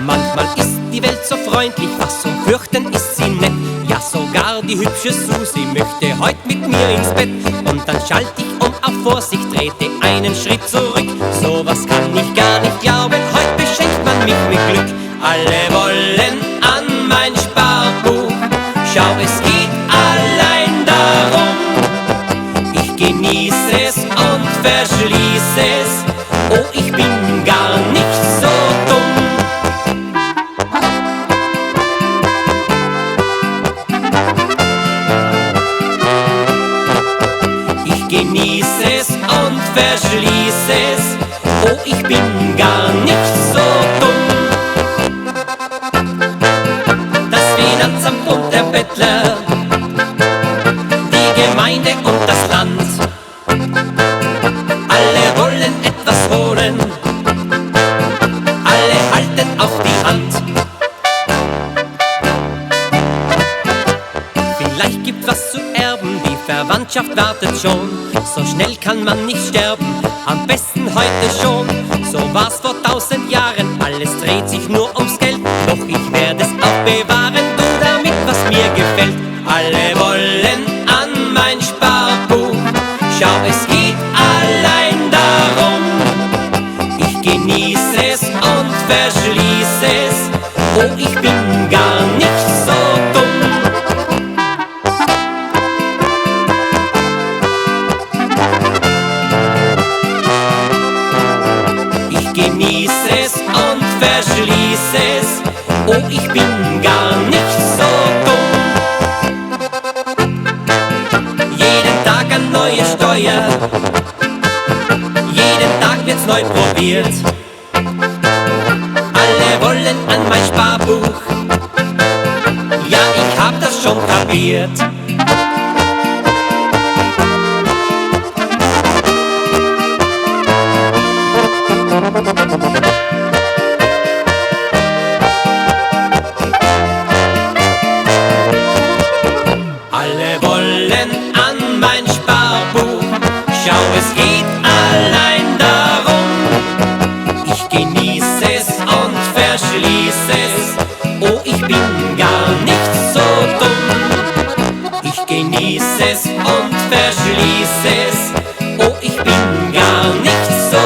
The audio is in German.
Manchmal ist die Welt so freundlich, was zum Fürchten ist sie nett. Ja, sogar die hübsche Susi möchte heut mit mir ins Bett. Und dann schalt ich um auf Vorsicht, trete einen Schritt zurück. Sowas kann ich gar nicht glauben, heut beschenkt man mich mit Glück. Alle wollen an mein Sparbuch, schau, es geht allein darum. Ich genieße es und verschließe es, oh, ich bin gar nicht so dumm. Ich genieße es und verschließe es, oh, ich bin gar nicht so dumm. Das Finanzamt und der Bettler, die Gemeinde und das Land, alle wollen etwas holen, alle halten auf die Hand. Vielleicht gibt was zu erben, die Verwandtschaft wartet schon. So schnell kann man nicht sterben, am besten heute schon. So war's vor 1000 Jahren, alles dreht sich nur ums Geld. Doch ich werde es auch bewahren, du damit, was mir gefällt. Alle wollen an mein Sparbuch, schau, es geht allein darum. Ich genieße es und verschließe es, oh, ich bin gar nicht so dumm. Ich genieße es und verschließe es, oh, ich bin gar nicht so dumm. Jeden Tag eine neue Steuer, jeden Tag wird's neu probiert. Alle wollen an mein Sparbuch, ja, ich hab das schon kapiert. Alle wollen an mein Sparbuch, schau, es geht allein darum. Ich genieße es und verschließe es, oh, ich bin gar nicht so dumm. Ich genieße es und verschließe es, oh, ich bin gar nicht so